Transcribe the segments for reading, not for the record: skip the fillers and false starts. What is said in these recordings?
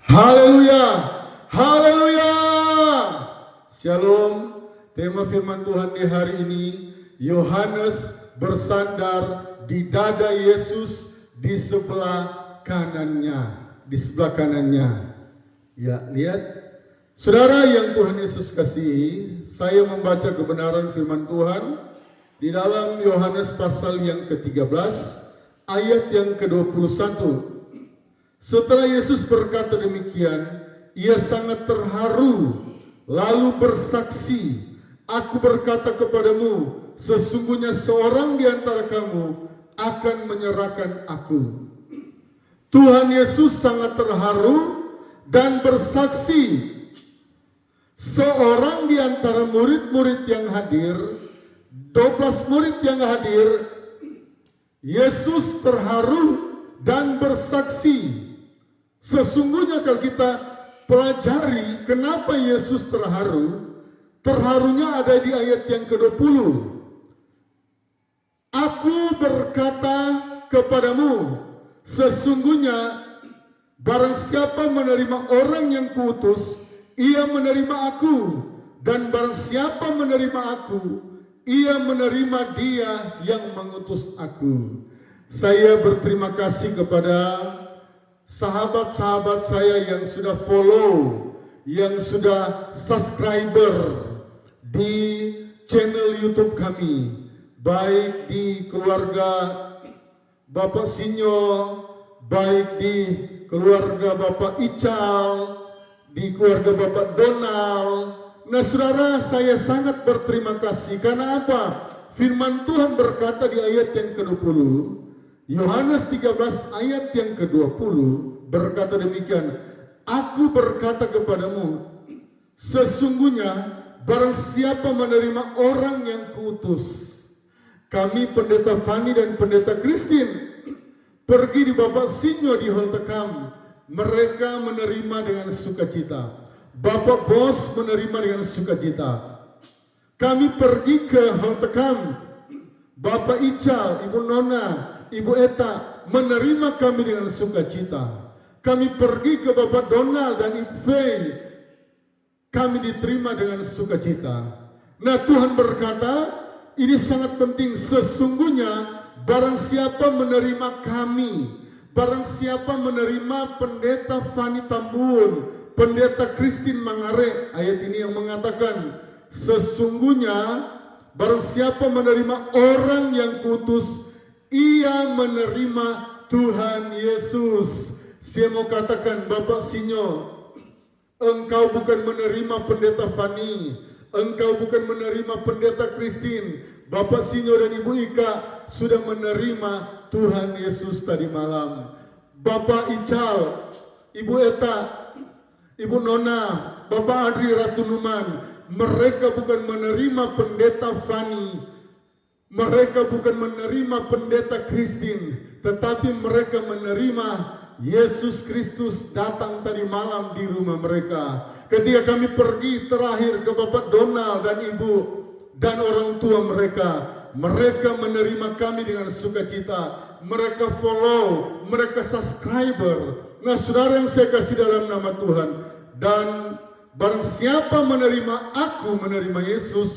Haleluya, haleluya. Shalom. Tema firman Tuhan di hari ini, Yohanes bersandar di dada Yesus di sebelah kanannya. Ya, lihat. Saudara yang Tuhan Yesus kasihi, saya membaca kebenaran firman Tuhan di dalam Yohanes pasal yang ke-13 ayat yang ke-21. Setelah Yesus berkata demikian, ia sangat terharu lalu bersaksi, "Aku berkata kepadamu, sesungguhnya seorang di antara kamu akan menyerahkan aku." Tuhan Yesus sangat terharu dan bersaksi, seorang di antara murid-murid yang hadir, 12 murid yang hadir, Yesus terharu dan bersaksi. Sesungguhnya kalau kita pelajari kenapa Yesus terharu, terharunya ada di ayat yang ke-20. Aku berkata kepadamu, sesungguhnya barang siapa menerima orang yang kuutus, ia menerima aku, dan barang siapa menerima aku, ia menerima dia yang mengutus aku. Saya berterima kasih kepada sahabat-sahabat saya yang sudah follow, yang sudah subscriber di channel YouTube kami, baik di keluarga Bapak Sinyo, baik di keluarga Bapak Ical, di keluarga Bapak Donald. Nah saudara, saya sangat berterima kasih. Karena apa? Firman Tuhan berkata di ayat yang ke-20, Yohanes 13 ayat yang ke-20 berkata demikian, "Aku berkata kepadamu, sesungguhnya barang siapa menerima orang yang kuutus." Kami pendeta Fani dan pendeta Christine pergi di Bapak Sinyo di Holtekam, mereka menerima dengan sukacita. Bapak Bos menerima dengan sukacita. Kami pergi ke Holtekam, Bapak Ical, Ibu Nona, Ibu Eta menerima kami dengan sukacita. Kami pergi ke Bapak Donald dan Ibu Fei, kami diterima dengan sukacita. Nah Tuhan berkata, ini sangat penting, sesungguhnya barang siapa menerima kami, barang siapa menerima pendeta Fani Tambun, pendeta Christine Mangare, ayat ini yang mengatakan, sesungguhnya barang siapa menerima orang yang kuutus, ia menerima Tuhan Yesus. Saya mau katakan, Bapak Sinyo, engkau bukan menerima pendeta Fani, engkau bukan menerima pendeta Christine. Bapak Sinyo dan Ibu Ika sudah menerima Tuhan Yesus tadi malam. Bapak Ical, Ibu Eta, Ibu Nona, Bapak Adri Ratu Numan, mereka bukan menerima pendeta Fani, mereka bukan menerima pendeta Christine, tetapi mereka menerima Yesus Kristus datang tadi malam di rumah mereka. Ketika kami pergi terakhir ke Bapak Donald dan Ibu dan orang tua mereka, mereka menerima kami dengan sukacita. Mereka follow, mereka subscriber. Nah saudara yang saya kasih dalam nama Tuhan, dan barang siapa menerima aku, menerima Yesus,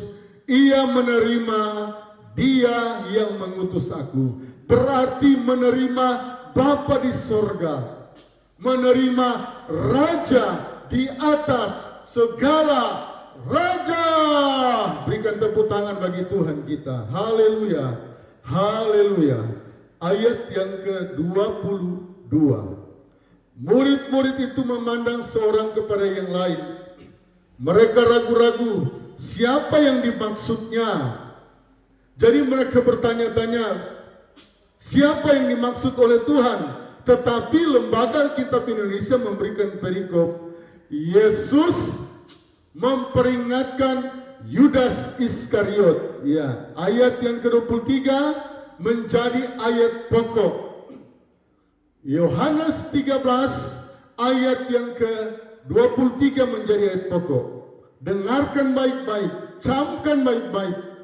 ia menerima dia yang mengutus aku. Berarti menerima Bapa di sorga, menerima Raja di atas segala Raja. Berikan tepuk tangan bagi Tuhan kita. Haleluya, haleluya. Ayat yang ke-22. Murid-murid itu memandang seorang kepada yang lain. Mereka ragu-ragu, siapa yang dimaksudnya? Jadi mereka bertanya-tanya, siapa yang dimaksud oleh Tuhan? Tetapi Lembaga Alkitab Indonesia memberikan perikop, Yesus memperingatkan Yudas Iskariot. Ya, ayat yang ke-23 menjadi ayat pokok. Yohanes 13 ayat yang ke-23 menjadi ayat pokok. Dengarkan baik-baik, camkan baik-baik.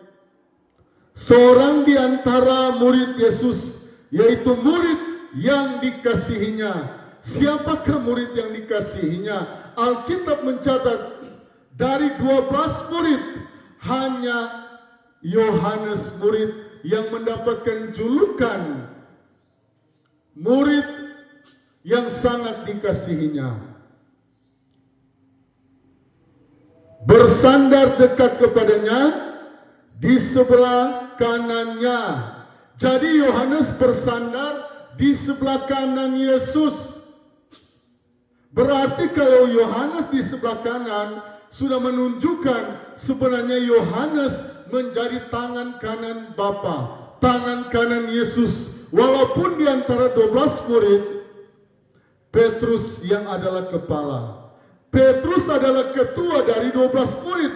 Seorang di antara murid Yesus, yaitu murid yang dikasihinya, Siapakah murid yang dikasihinya? Alkitab mencatat dari 12 murid hanya Yohanes murid yang mendapatkan julukan murid yang sangat dikasihinya. Bersandar dekat kepadanya di sebelah kanannya. Jadi Yohanes bersandar di sebelah kanan Yesus. Berarti kalau Yohanes di sebelah kanan sudah menunjukkan sebenarnya Yohanes menjadi tangan kanan Bapa, tangan kanan Yesus. Walaupun di antara 12 murid, Petrus yang adalah kepala. Petrus adalah ketua dari 12 murid.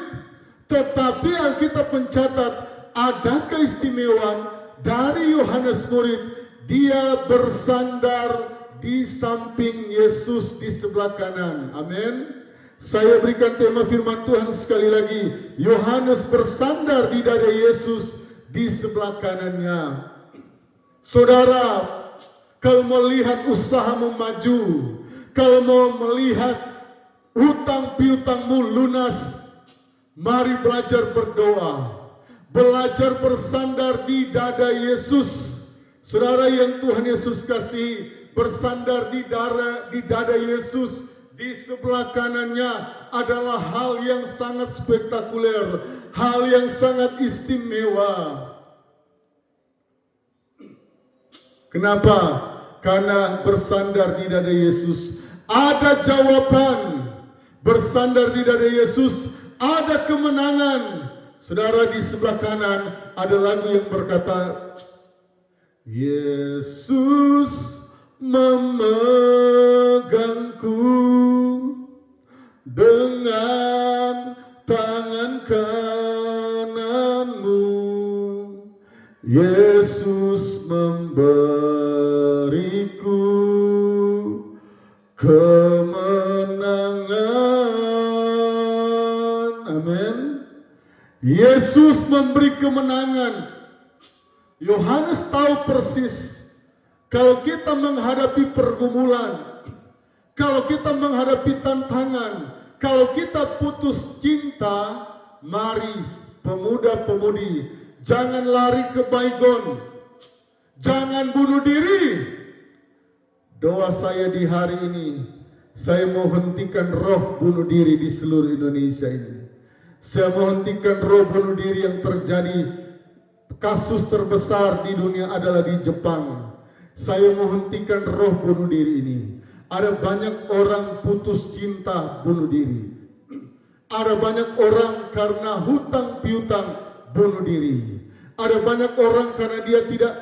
Tetapi Alkitab mencatat ada keistimewaan dari Yohanes murid. Dia bersandar di samping Yesus di sebelah kanan. Amin. Saya berikan tema firman Tuhan sekali lagi. Yohanes bersandar di dada Yesus di sebelah kanannya. Saudara, kalau melihat usahamu maju, kalau mau melihat hutang piutangmu lunas, mari belajar berdoa, belajar bersandar di dada Yesus. Saudara yang Tuhan Yesus kasih, bersandar di dada Yesus di sebelah kanannya adalah hal yang sangat spektakuler, hal yang sangat istimewa. Kenapa? Karena bersandar di dada Yesus ada jawaban. Bersandar di dada Yesus ada kemenangan. Saudara, di sebelah kanan ada lagu yang berkata, Yesus memegangku dengan tangan kananmu. Yesus memberiku kemenangan. Amin. Yesus memberi kemenangan. Yohanes tahu persis kalau kita menghadapi pergumulan, kalau kita menghadapi tantangan, kalau kita putus cinta, mari pemuda-pemudi, jangan lari ke baygon, jangan bunuh diri. Doa saya di hari ini, saya mau hentikan roh bunuh diri di seluruh Indonesia ini. Saya mau hentikan roh bunuh diri yang terjadi. Kasus terbesar di dunia adalah di Jepang. Saya mau hentikan roh bunuh diri ini. Ada banyak orang putus cinta bunuh diri. Ada banyak orang karena hutang piutang bunuh diri. Ada banyak orang karena dia tidak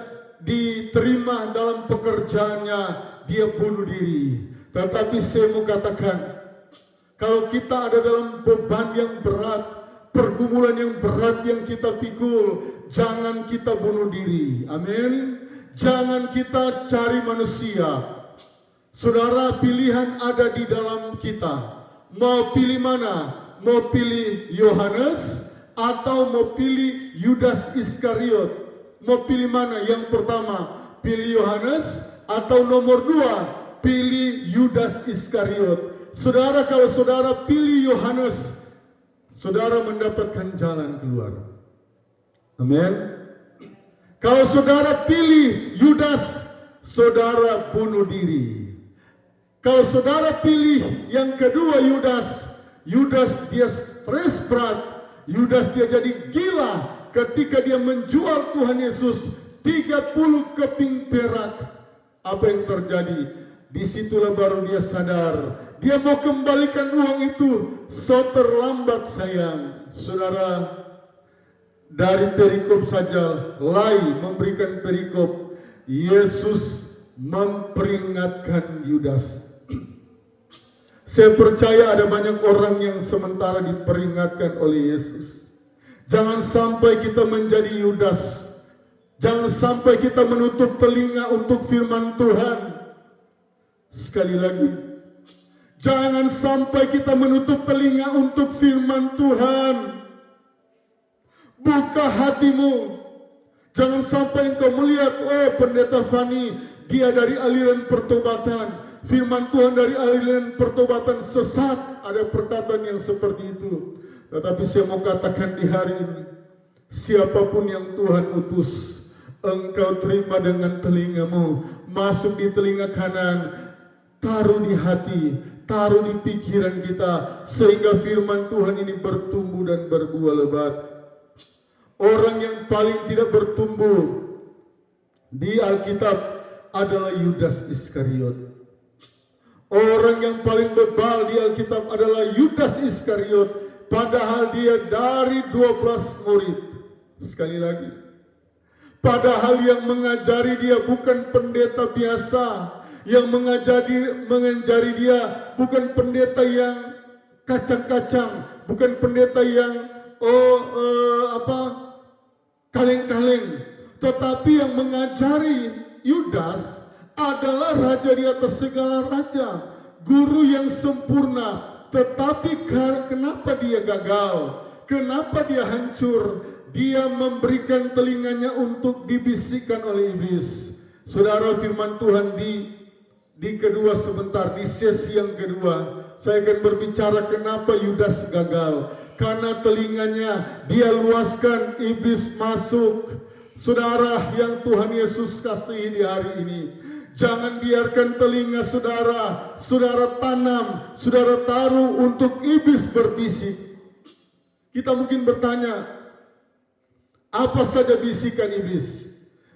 diterima dalam pekerjaannya, dia bunuh diri. Tetapi saya mau katakan, kalau kita ada dalam beban yang berat, pergumulan yang berat yang kita pikul, jangan kita bunuh diri. Amin. Jangan kita cari manusia. Saudara, pilihan ada di dalam kita. Mau pilih mana? Mau pilih Yohanes atau mau pilih Yudas Iskariot? Mau pilih mana? Yang pertama, pilih Yohanes, atau nomor 2, pilih Yudas Iskariot. Saudara, kalau saudara pilih Yohanes, saudara mendapatkan jalan keluar. Amin. Kalau saudara pilih Yudas, saudara bunuh diri. Kalau saudara pilih yang kedua Yudas dia stres berat. Yudas dia jadi gila ketika dia menjual Tuhan Yesus 30 keping perak. Apa yang terjadi? Disitulah baru dia sadar. Dia mau kembalikan uang itu. So terlambat sayang. Saudara, dari perikop saja, Lai memberikan perikop. Yesus memperingatkan Yudas. Saya percaya ada banyak orang yang sementara diperingatkan oleh Yesus. Jangan sampai kita menjadi Yudas. Jangan sampai kita menutup telinga untuk firman Tuhan. Sekali lagi, jangan sampai kita menutup telinga untuk firman Tuhan. Buka hatimu. Jangan sampai engkau melihat, oh pendeta Fani, dia dari aliran pertobatan. firman Tuhan dari aliran pertobatan sesat, ada perkataan yang seperti itu. Tetapi saya mau katakan di hari ini, siapapun yang Tuhan utus, engkau terima dengan telingamu, masuk di telinga kanan, taruh di hati, taruh di pikiran kita, sehingga firman Tuhan ini bertumbuh dan berbuah lebat. Orang yang paling tidak bertumbuh di Alkitab adalah Yudas Iskariot. Orang yang paling bebal di Alkitab adalah Yudas Iskariot, padahal dia dari 12 murid. Sekali lagi, padahal yang mengajari dia bukan pendeta biasa, yang mengajari dia bukan pendeta yang kacang-kacang, bukan pendeta yang kaleng-kaleng, tetapi yang mengajari Yudas adalah raja di atas segala raja, guru yang sempurna. Tetapi kenapa dia gagal? Kenapa dia hancur? Dia memberikan telinganya untuk dibisikkan oleh iblis. Saudara, firman Tuhan di kedua sebentar, di sesi yang kedua, saya akan berbicara kenapa Yudas gagal. Karena telinganya dia luaskan, iblis masuk. Saudara yang Tuhan Yesus kasihi di hari ini, jangan biarkan telinga saudara tanam, saudara taruh untuk iblis berbisik. Kita mungkin bertanya, apa saja bisikan iblis?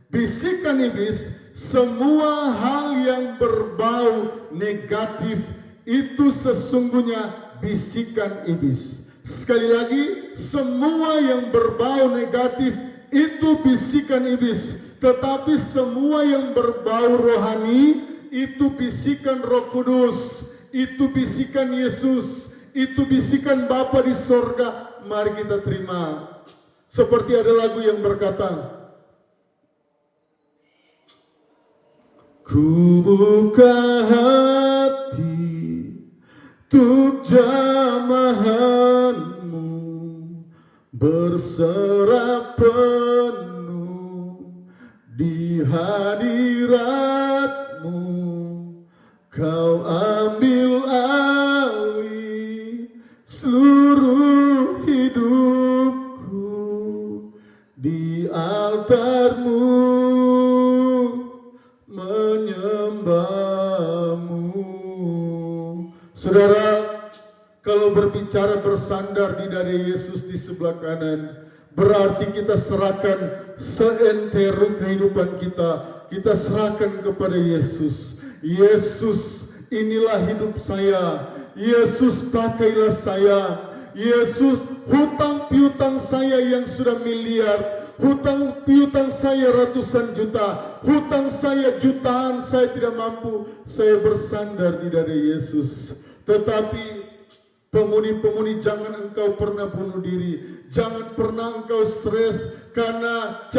Bisikan iblis, semua hal yang berbau negatif itu sesungguhnya bisikan iblis. Sekali lagi, semua yang berbau negatif itu bisikan iblis. Tetapi semua yang berbau rohani itu bisikan Roh Kudus, itu bisikan Yesus, itu bisikan Bapa di sorga. Mari kita terima. Seperti ada lagu yang berkata, ku buka hati untuk jamahanmu, berserah penuh di hadiratmu. Kau ambil alih seluruh hidupku di altarmu, menyembahmu. Saudara, kalau berbicara bersandar di dada Yesus di sebelah kanan, berarti kita serahkan seantero kehidupan kita, kita serahkan kepada Yesus. Yesus, inilah hidup saya. Yesus, pakailah saya. Yesus, hutang piutang saya yang sudah miliar, hutang piutang saya ratusan juta, hutang saya jutaan, saya tidak mampu. Saya bersandar di dada Yesus. Tetapi pemudi-pemudi, jangan engkau pernah bunuh diri, jangan pernah engkau stres karena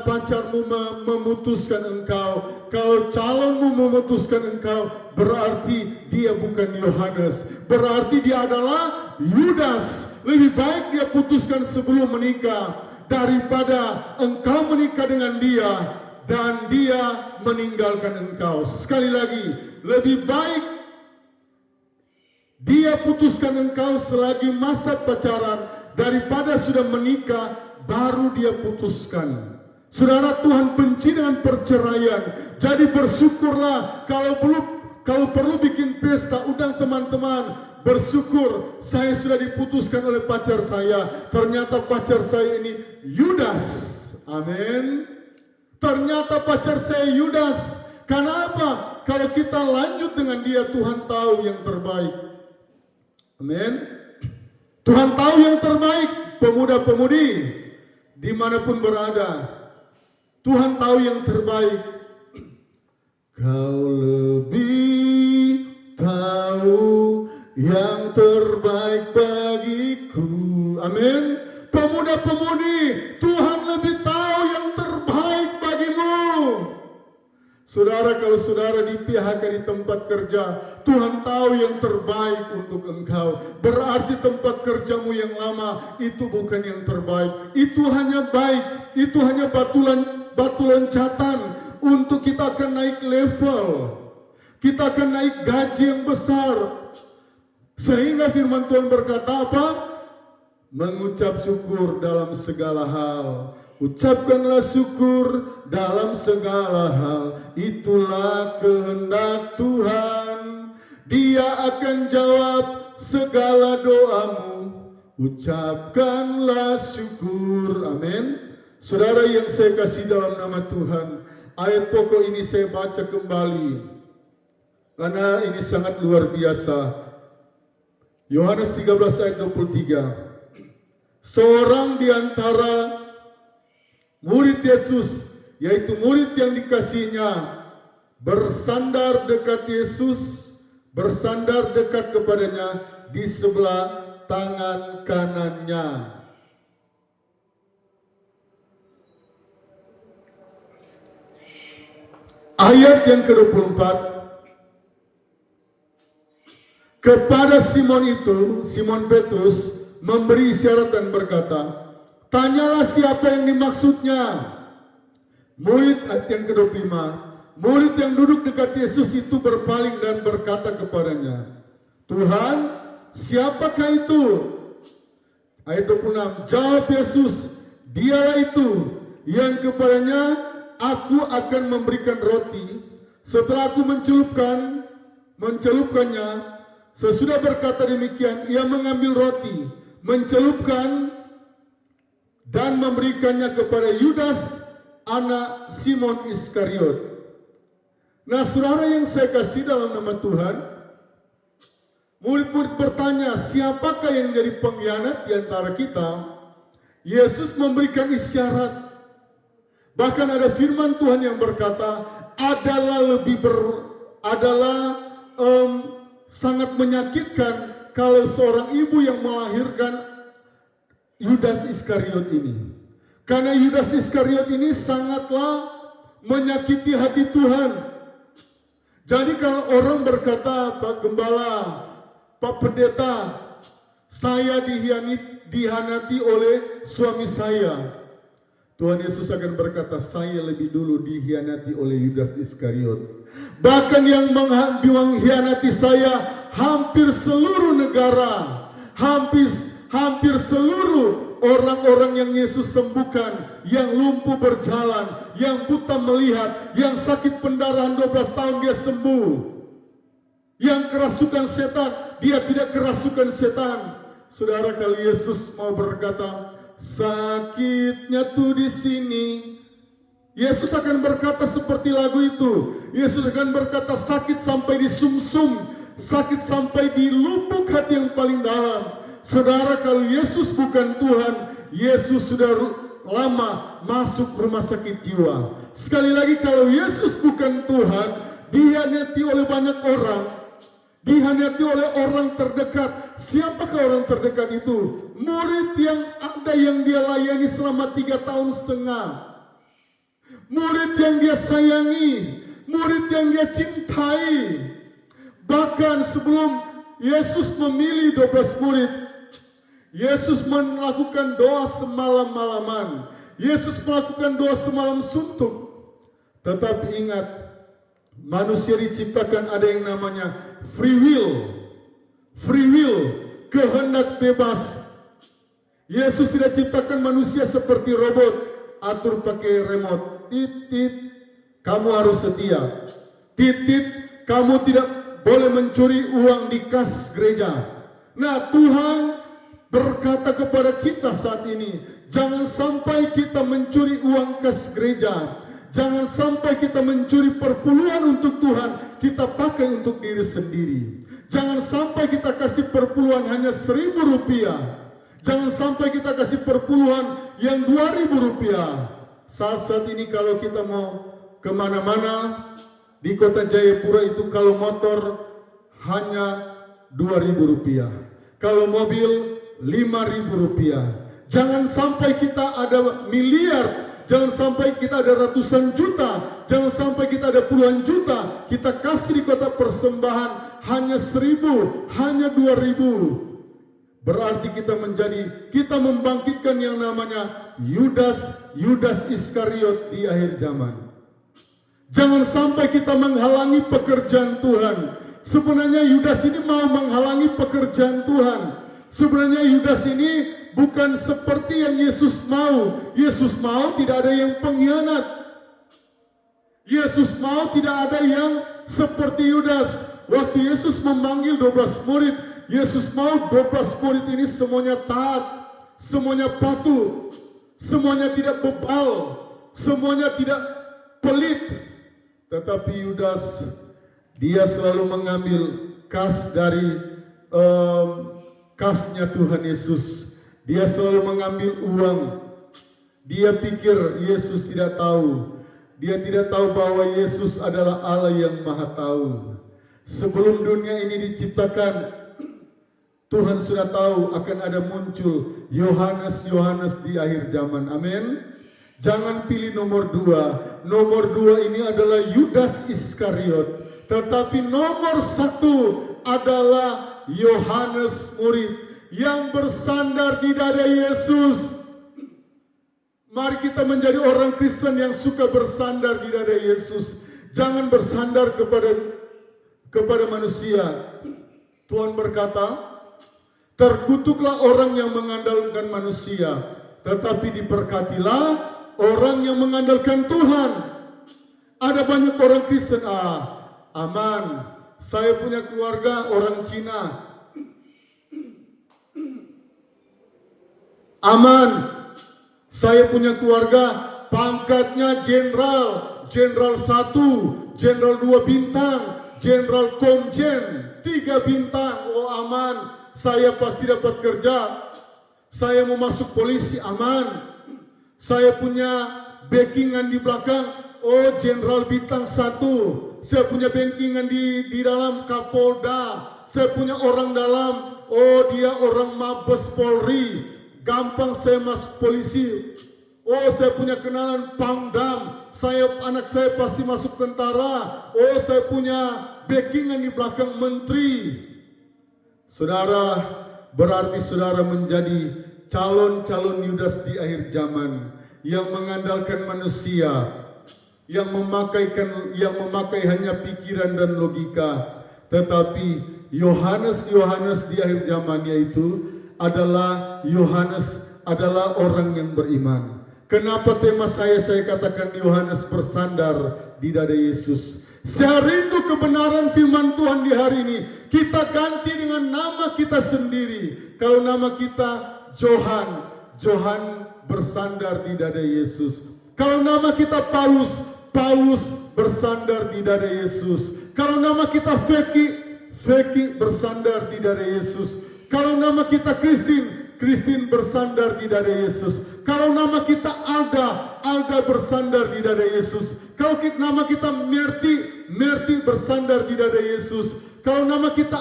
pacarmu memutuskan engkau. Kalau calonmu memutuskan engkau, berarti dia bukan Yohanes, berarti dia adalah Yudas. Lebih baik dia putuskan sebelum menikah daripada engkau menikah dengan dia dan dia meninggalkan engkau. Sekali lagi, lebih baik dia putuskan engkau selagi masa pacaran daripada sudah menikah baru dia putuskan. Saudara, Tuhan benci dengan perceraian. Jadi bersyukurlah kalau perlu bikin pesta, undang teman-teman. Bersyukur saya sudah diputuskan oleh pacar saya. Ternyata pacar saya ini Yudas. Amin. Ternyata pacar saya Yudas. Karena apa? Kalau kita lanjut dengan dia, Tuhan tahu yang terbaik. Amin. Tuhan tahu yang terbaik. Pemuda-pemudi dimanapun berada, Tuhan tahu yang terbaik. Kau lebih tahu yang terbaik bagiku. Amin. Pemuda-pemudi, Tuhan lebih tahu yang terbaik bagimu. Saudara, kalau saudara di PHK di tempat kerja, Tuhan tahu yang terbaik untuk engkau. Berarti tempat kerjamu yang lama itu bukan yang terbaik. Itu hanya baik, itu hanya batu loncatan untuk kita akan naik level. Kita akan naik gaji yang besar. Sehingga firman Tuhan berkata apa? Mengucap syukur dalam segala hal. Ucapkanlah syukur dalam segala hal. Itulah kehendak Tuhan. Dia akan jawab segala doamu. Ucapkanlah syukur. Amin. Saudara yang saya kasih dalam nama Tuhan, ayat pokok ini saya baca kembali karena ini sangat luar biasa. Yohanes 13 ayat 23. Seorang di antara murid Yesus, yaitu murid yang dikasihnya, bersandar dekat Yesus, bersandar dekat kepadanya di sebelah tangan kanannya. Ayat yang ke-24. Kepada Simon itu, Simon Petrus memberi isyarat dan berkata, tanyalah siapa yang dimaksudnya. Murid, ayat yang ke-25, murid yang duduk dekat Yesus itu berpaling dan berkata kepadanya, Tuhan, siapakah itu? Ayat 26, jawab Yesus, dialah itu yang kepadanya aku akan memberikan roti. Setelah aku mencelupkannya, sesudah berkata demikian, ia mengambil roti, mencelupkan dan memberikannya kepada Yudas, anak Simon Iskariot. Nah, saudara yang saya kasih dalam nama Tuhan, murid-murid bertanya, siapakah yang jadi pengkhianat di antara kita? Yesus memberikan isyarat. Bahkan ada firman Tuhan yang berkata, sangat menyakitkan kalau seorang ibu yang melahirkan Yudas Iskariot ini. Karena Yudas Iskariot ini sangatlah menyakiti hati Tuhan. Jadi kalau orang berkata, Pak Gembala, Pak Pendeta, saya dihianati oleh suami saya, Tuhan Yesus akan berkata, saya lebih dulu dihianati oleh Yudas Iskariot. Bahkan yang mengkhianati saya hampir seluruh negara, hampir seluruh orang-orang yang Yesus sembuhkan, yang lumpuh berjalan, yang buta melihat, yang sakit pendarahan 12 tahun dia sembuh, yang kerasukan setan, dia tidak kerasukan setan. Saudara, kalau Yesus mau berkata, sakitnya tuh di sini, Yesus akan berkata seperti lagu itu. Yesus akan berkata sakit sampai di sumsum, sakit sampai di lubuk hati yang paling dalam. Saudara, kalau Yesus bukan Tuhan, Yesus sudah lama masuk rumah sakit jiwa. Sekali lagi, kalau Yesus bukan Tuhan, dihianati oleh banyak orang, dihianati oleh orang terdekat. Siapakah orang terdekat itu? Murid yang ada yang dia layani selama 3,5 tahun. Murid yang dia sayangi, murid yang dia cintai. Bahkan sebelum Yesus memilih 12 murid, Yesus melakukan doa semalam-malaman. Yesus melakukan doa semalam suntuk. Tetapi ingat, manusia diciptakan ada yang namanya free will, kehendak bebas. Yesus tidak ciptakan manusia seperti robot, atur pakai remote, titit, kamu harus setia, titit, kamu tidak boleh mencuri uang di kas gereja. Nah, Tuhan berkata kepada kita saat ini, jangan sampai kita mencuri uang kas gereja, jangan sampai kita mencuri perpuluhan untuk Tuhan, kita pakai untuk diri sendiri. Jangan sampai kita kasih perpuluhan hanya Rp1.000. Jangan sampai kita kasih perpuluhan yang Rp2.000. Saat ini kalau kita mau kemana-mana di kota Jayapura itu, kalau motor hanya Rp2.000, kalau mobil Rp5.000. Jangan sampai kita ada miliar, jangan sampai kita ada ratusan juta, jangan sampai kita ada puluhan juta, kita kasih di kota persembahan hanya 1.000, hanya 2.000. Berarti kita membangkitkan yang namanya Yudas Iskariot di akhir zaman. Jangan sampai kita menghalangi pekerjaan Tuhan. Sebenarnya Yudas ini mau menghalangi pekerjaan Tuhan. Sebenarnya Yudas ini bukan seperti yang Yesus mau. Yesus mau tidak ada yang pengkhianat. Yesus mau tidak ada yang seperti Yudas. Waktu Yesus memanggil 12 murid, Yesus mau 12 murid ini semuanya taat, semuanya patuh, semuanya tidak bebal, semuanya tidak pelit. Tetapi Yudas, dia selalu mengambil kas dari kasnya Tuhan Yesus. Dia selalu mengambil uang. Dia pikir Yesus tidak tahu. Dia tidak tahu bahwa Yesus adalah Allah yang Maha Tahu. Sebelum dunia ini diciptakan, Tuhan sudah tahu akan ada muncul Yohanes di akhir zaman. Amin. Jangan pilih nomor 2. Nomor 2 ini adalah Yudas Iskariot. Tetapi nomor 1 adalah Yohanes murid yang bersandar di dada Yesus. Mari kita menjadi orang Kristen yang suka bersandar di dada Yesus. Jangan bersandar kepada manusia. Tuhan berkata, terkutuklah orang yang mengandalkan manusia, tetapi diberkatilah orang yang mengandalkan Tuhan. Ada banyak orang Kristen, aman, saya punya keluarga orang Cina, aman, saya punya keluarga pangkatnya jenderal, jenderal 1, jenderal 2 bintang, jenderal komjen 3 bintang, oh aman, saya pasti dapat kerja, saya mau masuk polisi, aman, saya punya backingan di belakang, oh jenderal bintang 1, saya punya backingan di dalam Kapolda, saya punya orang dalam, oh dia orang Mabes Polri, gampang saya masuk polisi, oh saya punya kenalan Pangdam, anak saya pasti masuk tentara, oh saya punya backingan di belakang menteri. Saudara, berarti saudara menjadi calon-calon Yudas di akhir zaman yang mengandalkan manusia, yang memakai hanya pikiran dan logika. Tetapi Yohanes di akhir zaman, yaitu adalah Yohanes adalah orang yang beriman. Kenapa tema saya katakan Yohanes bersandar di dada Yesus? Saya rindu kebenaran firman Tuhan di hari ini. Kita ganti dengan nama kita sendiri. Kalau nama kita Johan bersandar di dada Yesus. Kalau nama kita Paulus bersandar di dada Yesus. Kalau nama kita Feki bersandar di dada Yesus. Kalau nama kita Christine bersandar di dada Yesus. Kalau nama kita Alda bersandar di dada Yesus. Kalau nama kita Merti bersandar di dada Yesus. Kalau nama kita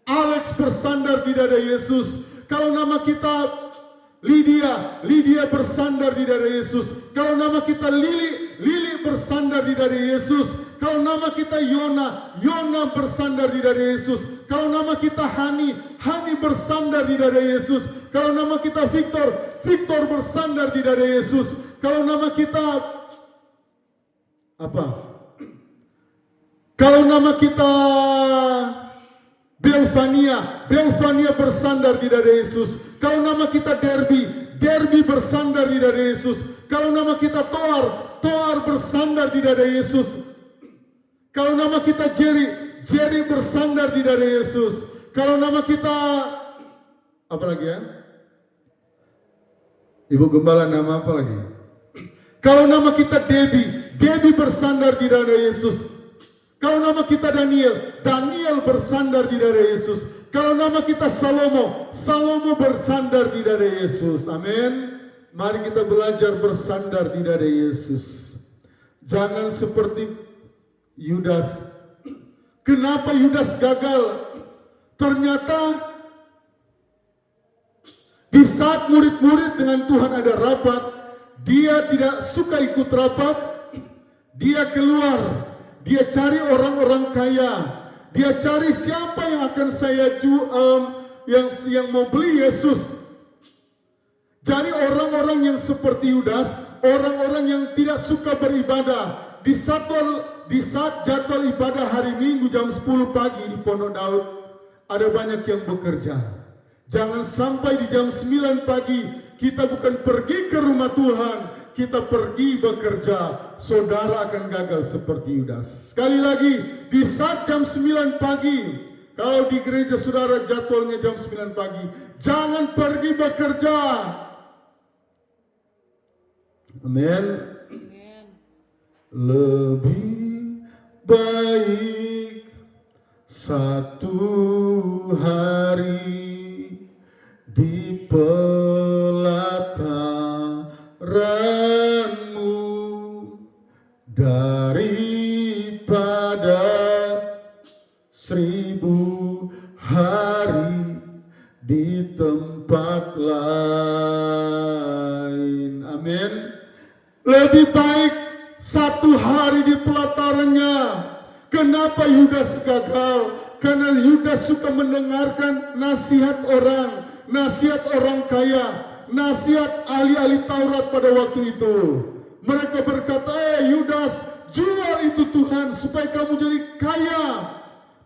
Alex bersandar di dada Yesus. Kalau nama kita Lydia bersandar di dada Yesus. Kalau nama kita Lili bersandar di dada Yesus. Kalau nama kita Yona bersandar di dada Yesus. Kalau nama kita Hani bersandar di dada Yesus. Kalau nama kita Victor bersandar di dada Yesus. Kalau nama kita Kalau nama kita Belvania bersandar di dada Yesus. Kalau nama kita Derby bersandar di dada Yesus. Kalau nama kita Toar bersandar di dada Yesus. Kalau nama kita Jerry bersandar di dada Yesus. Kalau nama kita apa lagi ya? Ibu Gembala nama apa lagi? Kalau nama kita Debbie bersandar di dada Yesus. Kalau nama kita Daniel bersandar di dada Yesus. Kalau nama kita Salomo bersandar di dada Yesus. Amin. Mari kita belajar bersandar di dada Yesus. Jangan seperti Yudas. Kenapa Yudas gagal? Ternyata di saat murid-murid dengan Tuhan ada rapat, dia tidak suka ikut rapat. Dia keluar. Dia cari orang-orang kaya. Dia cari siapa yang akan saya yang mau beli Yesus. Cari orang-orang yang seperti Yudas, orang-orang yang tidak suka beribadah, di saat jadwal ibadah hari Minggu jam 10 pagi di Pondok Daud, ada banyak yang bekerja. Jangan sampai di jam 9 pagi kita bukan pergi ke rumah Tuhan, kita pergi bekerja. Saudara akan gagal seperti Yudas. Sekali lagi, di saat jam 9 pagi, kalau di gereja saudara jadwalnya jam 9 pagi, jangan pergi bekerja. Amin. Lebih baik satu hari di pelataranmu daripada 1000 hari di tempat lain. Amin. Lebih baik satu hari di pelatarannya. Kenapa Yudas gagal? Karena Yudas suka mendengarkan nasihat orang kaya, nasihat ahli-ahli Taurat pada waktu itu. Mereka berkata, Yudas, jual itu Tuhan supaya kamu jadi kaya.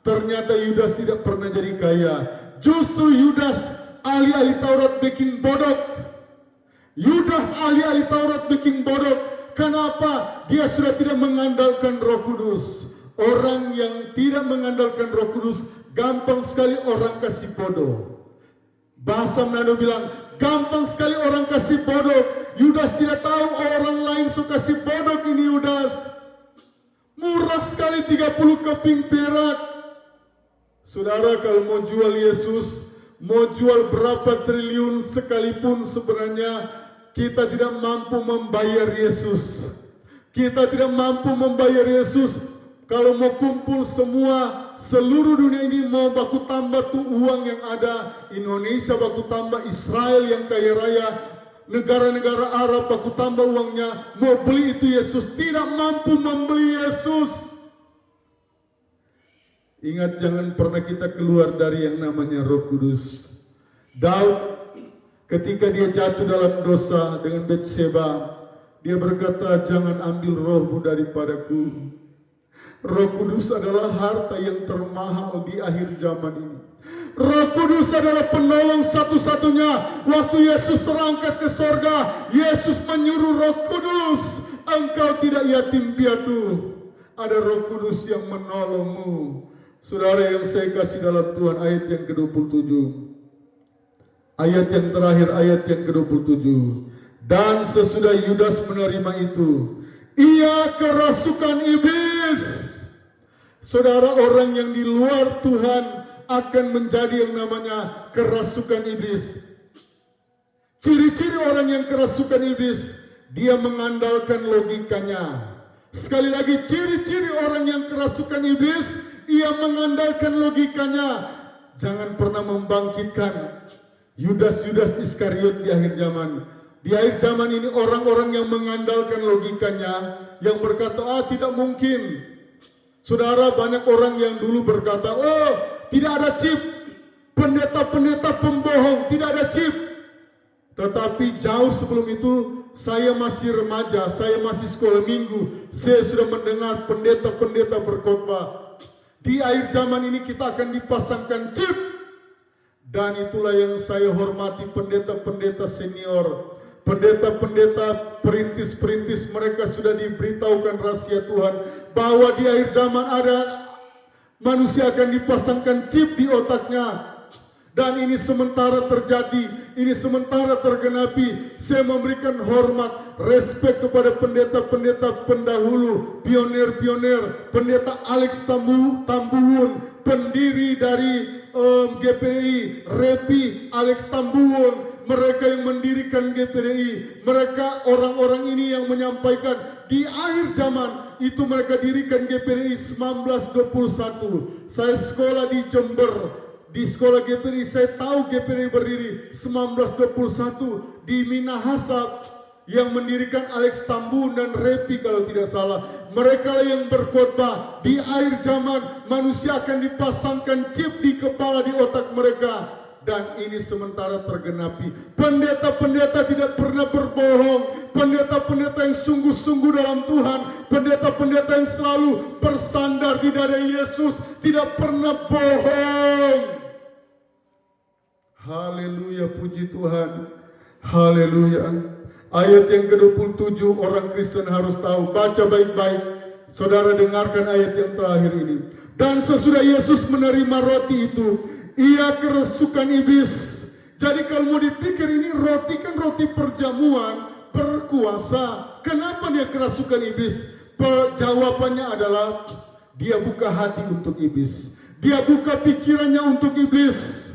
Ternyata Yudas tidak pernah jadi kaya. Justru Yudas ahli-ahli Taurat bikin bodoh. Yudas ahli-ahli Taurat bikin bodoh. Kenapa? Dia sudah tidak mengandalkan Roh Kudus. Orang yang tidak mengandalkan Roh Kudus gampang sekali orang kasih bodoh. Bahasa Manado bilang, gampang sekali orang kasih bodoh. Yudas tidak tahu orang lain suka kasih bodoh ini Yudas. Murah sekali 30 keping perak. Saudara, kalau mau jual Yesus, mau jual berapa triliun sekalipun, sebenarnya kita tidak mampu membayar Yesus. Kita tidak mampu membayar Yesus. Kalau mau kumpul semua, seluruh dunia ini mau baku tambah tuh uang yang ada. Indonesia baku tambah, Israel yang kaya raya, negara-negara Arab baku tambah uangnya. Mau beli itu Yesus, tidak mampu membeli Yesus. Ingat, jangan pernah kita keluar dari yang namanya Roh Kudus. Daud ketika dia jatuh dalam dosa dengan Betseba, dia berkata, jangan ambil rohmu daripadaku. Roh Kudus adalah harta yang termahal di akhir zaman ini. Roh Kudus adalah penolong satu-satunya. Waktu Yesus terangkat ke sorga, Yesus menyuruh Roh Kudus, engkau tidak yatim piatu. Ada Roh Kudus yang menolongmu. Saudara yang saya kasih dalam Tuhan, ayat yang ke-27. Ayat yang terakhir, ayat yang ke-27. Dan sesudah Yudas menerima itu, ia kerasukan iblis. Saudara, orang yang di luar Tuhan akan menjadi yang namanya kerasukan iblis. Ciri-ciri orang yang kerasukan iblis, dia mengandalkan logikanya. Sekali lagi, ciri-ciri orang yang kerasukan iblis, ia mengandalkan logikanya. Jangan pernah membangkitkan Yudas Iskariot di akhir zaman. Di akhir zaman ini orang-orang yang mengandalkan logikanya, yang berkata, tidak mungkin. Saudara, banyak orang yang dulu berkata, tidak ada chip. Pendeta-pendeta pembohong, tidak ada chip. Tetapi jauh sebelum itu, saya masih remaja, saya masih sekolah minggu, saya sudah mendengar pendeta-pendeta berkhotbah. Di akhir zaman ini kita akan dipasangkan chip. Dan itulah yang saya hormati, pendeta-pendeta senior, pendeta-pendeta perintis-perintis, mereka sudah diberitahukan rahasia Tuhan bahwa di akhir zaman ada manusia akan dipasangkan chip di otaknya. Dan ini sementara terjadi, ini sementara tergenapi. Saya memberikan hormat, respek kepada pendeta-pendeta pendahulu, pionir-pionir, pendeta Alex Tambuhun, pendiri dari GPDI, Repi Alex Tambuhun. Mereka yang mendirikan GPDI, mereka orang-orang ini yang menyampaikan di akhir zaman itu mereka dirikan GPDI 1921. Saya sekolah di Jember, di sekolah GPDI, saya tahu GPDI berdiri 1921 di Minahasa, yang mendirikan Alex Tambuhun dan Repi kalau tidak salah. Mereka yang berkhotbah di akhir zaman manusia akan dipasangkan chip di kepala, di otak mereka. dan ini sementara tergenapi. Pendeta-pendeta tidak pernah berbohong, pendeta-pendeta yang sungguh-sungguh dalam Tuhan, pendeta-pendeta yang selalu bersandar di dada Yesus, tidak pernah bohong. Haleluya, puji Tuhan. Haleluya. Ayat yang ke-27 orang Kristen harus tahu. Baca baik-baik. Saudara dengarkan ayat yang terakhir ini. Dan sesudah Yesus menerima roti itu, ia kerasukan iblis. Jadi kalau mau dipikir ini roti kan roti perjamuan berkuasa. Kenapa dia kerasukan iblis? Jawabannya adalah dia buka hati untuk iblis. Dia buka pikirannya untuk iblis.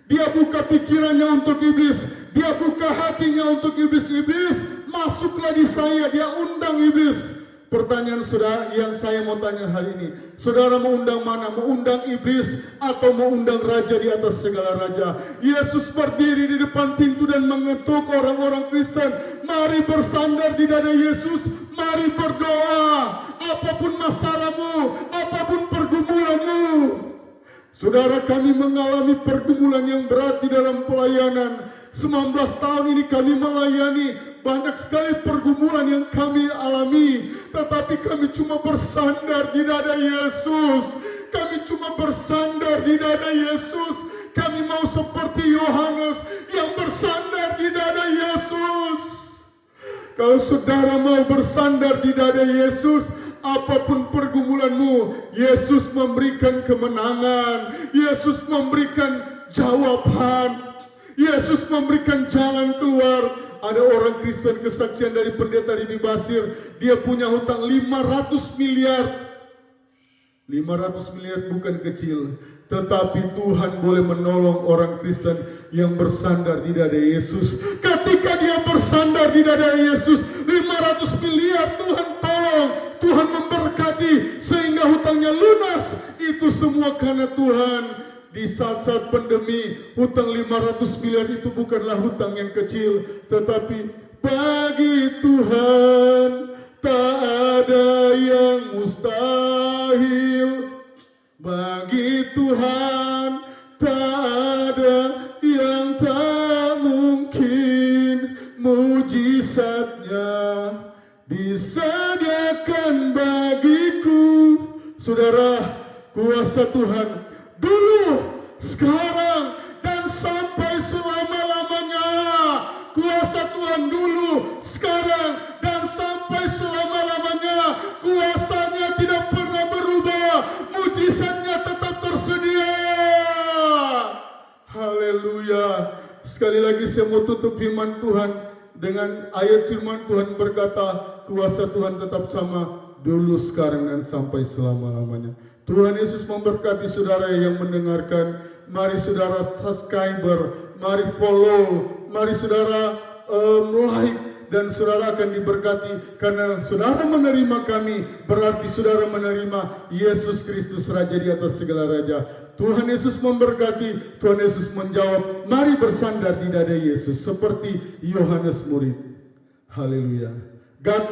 Dia buka pikirannya untuk iblis. Dia buka hatinya untuk iblis. Iblis, masuklah di saya. Dia undang iblis. Pertanyaan saudara yang saya mau tanya hari ini, saudara mau undang mana? Mau undang iblis atau mau undang raja di atas segala raja? Yesus berdiri di depan pintu dan mengetuk orang-orang Kristen. Mari bersandar di dada Yesus. Mari berdoa. Apapun masalahmu, apapun pergumulanmu. Saudara, kami mengalami pergumulan yang berat di dalam pelayanan. 19 tahun ini kami melayani. Banyak sekali pergumulan yang kami alami. Tetapi kami cuma bersandar di dada Yesus. Kami cuma bersandar di dada Yesus. Kami mau seperti Yohanes yang bersandar di dada Yesus. Kalau saudara mau bersandar di dada Yesus, apapun pergumulanmu, Yesus memberikan kemenangan. Yesus memberikan jawaban. Yesus memberikan jalan keluar. Ada orang Kristen kesaksian dari pendeta Dini Basir, dia punya hutang 500 miliar. 500 miliar bukan kecil, tetapi Tuhan boleh menolong orang Kristen yang bersandar di dada Yesus. Ketika dia bersandar di dada Yesus, 500 miliar Tuhan tolong, Tuhan memberkati sehingga hutangnya lunas. Itu semua karena Tuhan. Di saat-saat pandemi, hutang 500 miliar itu bukanlah hutang yang kecil, tetapi bagi Tuhan tak ada yang mustahil. Bagi Tuhan tak ada yang tak mungkin. Mujizatnya disediakan bagiku. Saudara, kuasa Tuhan dulu, sekarang, dan sampai selama-lamanya. Kuasa Tuhan dulu, sekarang, dan sampai selama-lamanya. Kuasanya tidak pernah berubah. Mujizatnya tetap tersedia. Haleluya. Sekali lagi saya mau tutup firman Tuhan dengan ayat firman Tuhan berkata, kuasa Tuhan tetap sama dulu, sekarang, dan sampai selama-lamanya. Tuhan Yesus memberkati saudara yang mendengarkan. Mari saudara subscriber, mari follow, mari saudara like, dan saudara akan diberkati. Karena saudara menerima kami, berarti saudara menerima Yesus Kristus Raja di atas segala raja. Tuhan Yesus memberkati. Tuhan Yesus menjawab, mari bersandar di dada Yesus seperti Yohanes murid. Haleluya. God